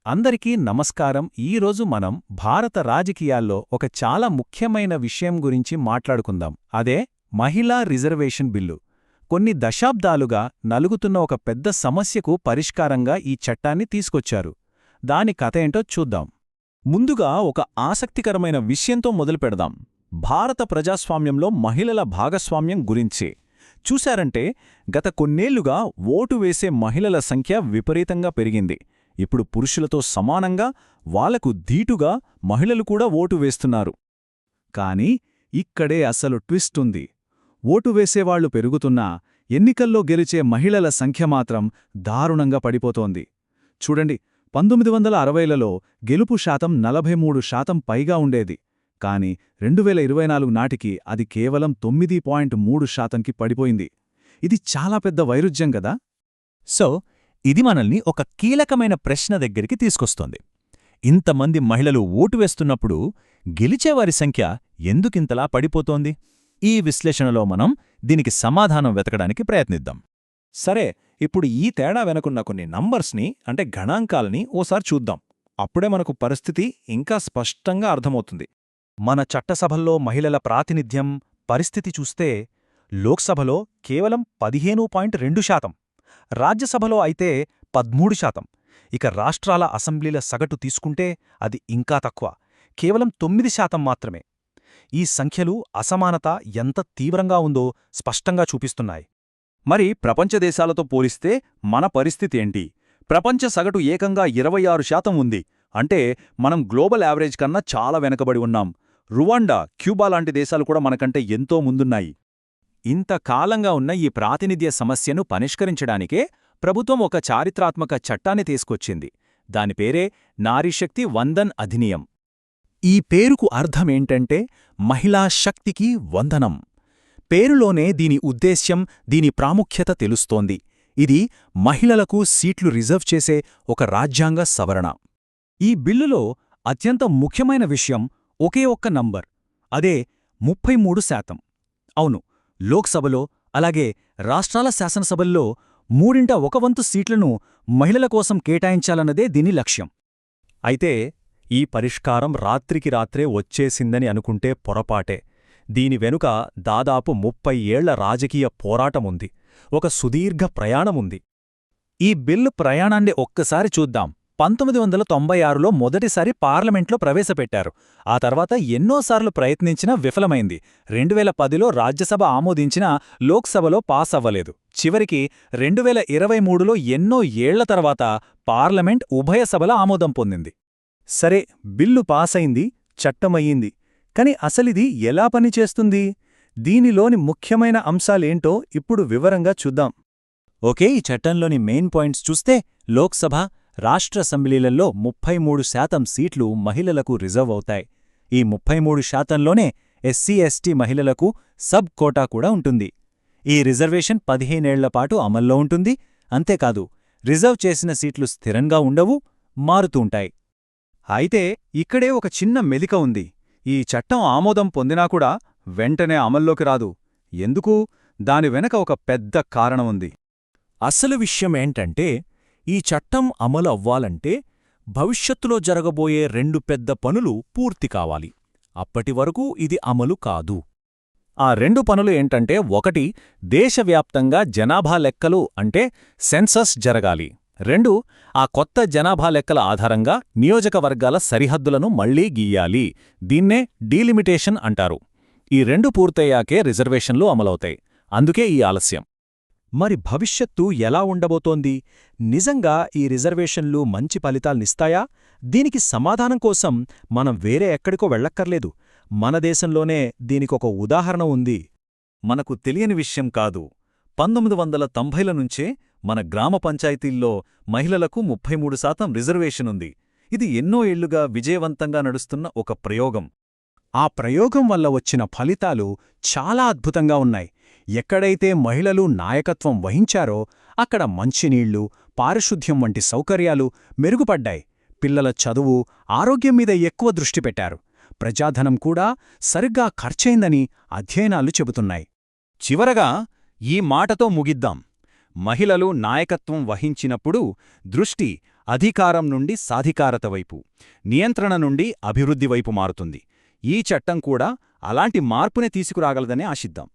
అందరికీ నమస్కారం. ఈరోజు మనం భారత రాజకీయాల్లో ఒక చాలా ముఖ్యమైన విషయం గురించి మాట్లాడుకుందాం. అదే మహిళా రిజర్వేషన్ బిల్లు. కొన్ని దశాబ్దాలుగా నలుగుతున్న ఒక పెద్ద సమస్యకు పరిష్కారంగా ఈ చట్టాన్ని తీసుకొచ్చారు. దాని కథ ఏంటో చూద్దాం. ముందుగా ఒక ఆసక్తికరమైన విషయంతో మొదలుపెడదాం. భారత ప్రజాస్వామ్యంలో మహిళల భాగస్వామ్యం గురించి చూశారంటే గత కొన్నేళ్లుగా ఓటు వేసే మహిళల సంఖ్య విపరీతంగా పెరిగింది. ఇప్పుడు పురుషులతో సమానంగా వాళ్లకు ధీటుగా మహిళలు కూడా ఓటు వేస్తున్నారు. కాని ఇక్కడే అసలు ట్విస్ట్ ఉంది. ఓటు వేసేవాళ్లు పెరుగుతున్నా ఎన్నికల్లో గెలిచే మహిళల సంఖ్య మాత్రం దారుణంగా పడిపోతోంది. చూడండి, 1960లలో గెలుపు శాతం 43% పైగా ఉండేది. కాని 2024 నాటికి అది కేవలం 9.3%కి పడిపోయింది. ఇది చాలా పెద్ద వైరుధ్యం గదా. ఇది మనల్ని ఒక కీలకమైన ప్రశ్న దగ్గరికి తీసుకొస్తోంది. ఇంతమంది మహిళలు ఓటు వేస్తున్నప్పుడు గెలిచేవారి సంఖ్య ఎందుకింతలా పడిపోతోంది? ఈ విశ్లేషణలో మనం దీనికి సమాధానం వెతకడానికి ప్రయత్నిద్దాం. సరే, ఇప్పుడు ఈ తేడా వెనుకున్న కొన్ని నంబర్స్ని అంటే గణాంకాలని ఓసారి చూద్దాం. అప్పుడే మనకు పరిస్థితి ఇంకా స్పష్టంగా అర్థమవుతుంది. మన చట్టసభల్లో మహిళల ప్రాతినిధ్యం పరిస్థితి చూస్తే లోక్సభలో కేవలం 15.2%, రాజ్యసభలో అయితే 13%, ఇక రాష్ట్రాల అసెంబ్లీల సగటు తీసుకుంటే అది ఇంకా తక్కువ, కేవలం 9% మాత్రమే. ఈ సంఖ్యలు అసమానత ఎంత తీవ్రంగా ఉందో స్పష్టంగా చూపిస్తున్నాయి. మరి ప్రపంచ దేశాలతో పోలిస్తే మన పరిస్థితి ఏంటి? ప్రపంచ సగటు ఏకంగా 26% ఉంది. అంటే మనం గ్లోబల్ యావరేజ్ కన్నా చాలా వెనకబడి ఉన్నాం. రువాండా, క్యూబా లాంటి దేశాలు కూడా మనకంటే ఎంతో ముందున్నాయి. ఇంతకాలంగా ఉన్న ఈ ప్రాతినిధ్య సమస్యను పరిష్కరించడానికే ప్రభుత్వం ఒక చారిత్రాత్మక చట్టాన్ని తీసుకొచ్చింది. దాని పేరే నారీశక్తి వందన్ అధినియం. ఈ పేరుకు అర్థమేంటంటే మహిళా శక్తికి వందనం. పేరులోనే దీని ఉద్దేశ్యం, దీని ప్రాముఖ్యత తెలుస్తోంది. ఇది మహిళలకు సీట్లు రిజర్వ్ చేసే ఒక రాజ్యాంగ సవరణ. ఈ బిల్లులో అత్యంత ముఖ్యమైన విషయం ఒకే ఒక్క నంబర్, అదే 33%. అవును, లోక్సభలో అలాగే రాష్ట్రాల శాసనసభల్లో 1/3 సీట్లను మహిళల కోసం కేటాయించాలన్నదే దీని లక్ష్యం. అయితే ఈ పరిష్కారం రాత్రికి రాత్రే వచ్చేసిందని అనుకుంటే పొరపాటే. దీని వెనుక దాదాపు 30 ఏళ్ల రాజకీయ పోరాటముంది, ఒక సుదీర్ఘ ప్రయాణముంది. ఈ బిల్లు ప్రయాణాన్ని ఒక్కసారి చూద్దాం. 1996లో మొదటిసారి పార్లమెంట్లో ప్రవేశపెట్టారు. ఆ తర్వాత ఎన్నోసార్లు ప్రయత్నించినా విఫలమైంది. 2010లో రాజ్యసభ ఆమోదించినా లోక్సభలో పాస్ అవ్వలేదు. చివరికి 2023లో ఎన్నో ఏళ్ల తర్వాత పార్లమెంట్ ఉభయ సభల ఆమోదం పొందింది. సరే, బిల్లు పాసైంది, చట్టమయ్యింది. కాని అసలిది ఎలా పనిచేస్తుంది? దీనిలోని ముఖ్యమైన అంశాలేంటో ఇప్పుడు వివరంగా చూద్దాం. ఓకే, ఈ చట్టంలోని మెయిన్ పాయింట్స్ చూస్తే లోక్సభ, రాష్ట్ర అసెంబ్లీలలో 33% సీట్లు మహిళలకు రిజర్వ్ అవుతాయి. ఈ 33%లోనే ఎస్సీ ఎస్టీ మహిళలకు సబ్ కోటా కూడా ఉంటుంది. ఈ రిజర్వేషన్ 15 ఏళ్లపాటు అమల్లో ఉంటుంది. అంతేకాదు, రిజర్వ్ చేసిన సీట్లు స్థిరంగా ఉండవు, మారుతూంటాయి. అయితే ఇక్కడే ఒక చిన్న మెలిక ఉంది. ఈ చట్టం ఆమోదం పొందినా కూడా వెంటనే అమల్లోకి రాదు. ఎందుకు? దాని వెనక ఒక పెద్ద కారణముంది. అసలు విషయమేంటంటే, ఈ చట్టం అమలు అవ్వాలంటే భవిష్యత్తులో జరగబోయే 2 పెద్ద పనులు పూర్తి కావాలి. అప్పటివరకు ఇది అమలు కాదు. ఆ 2 పనులు ఏంటంటే, 1 దేశవ్యాప్తంగా జనాభా లెక్కలు అంటే సెన్సస్ జరగాలి. 2 ఆ కొత్త జనాభా లెక్కల ఆధారంగా నియోజకవర్గాల సరిహద్దులను మళ్లీ గీయాలి. దీన్నే డీలిమిటేషన్ అంటారు. ఈ 2 పూర్తయ్యాకే రిజర్వేషన్లు అమలవుతాయి. అందుకే ఈ ఆలస్యం. మరి భవిష్యత్తు ఎలా ఉండబోతోంది? నిజంగా ఈ రిజర్వేషన్లు మంచి ఫలితాల్నిస్తాయా? దీనికి సమాధానం కోసం మనం వేరే ఎక్కడికో వెళ్ళక్కర్లేదు. మన దేశంలోనే దీనికొక ఉదాహరణ ఉంది. మనకు తెలియని విషయం కాదు. 1990ల నుంచే మన గ్రామ పంచాయతీల్లో మహిళలకు 33% రిజర్వేషనుంది. ఇది ఎన్నో ఏళ్లుగా విజయవంతంగా నడుస్తున్న ఒక ప్రయోగం. ఆ ప్రయోగం వల్ల వచ్చిన ఫలితాలు చాలా అద్భుతంగా ఉన్నాయి. ఎక్కడైతే మహిళలు నాయకత్వం వహించారో అక్కడ మంచినీళ్లు, పారిశుద్ధ్యం వంటి సౌకర్యాలు మెరుగుపడ్డాయి. పిల్లల చదువు, ఆరోగ్యం మీద ఎక్కువ దృష్టి పెట్టారు. ప్రజాధనం కూడా సరిగ్గా ఖర్చయిందని అధ్యయనాలు చెబుతున్నాయి. చివరగా ఈ మాటతో ముగిద్దాం. మహిళలు నాయకత్వం వహించినప్పుడు దృష్టి అధికారం నుండి సాధికారత వైపు, నియంత్రణ నుండి అభివృద్ధి వైపు మారుతుంది. ఈ చట్టం కూడా అలాంటి మార్పునే తీసుకురాగలదనే ఆశిద్దాం.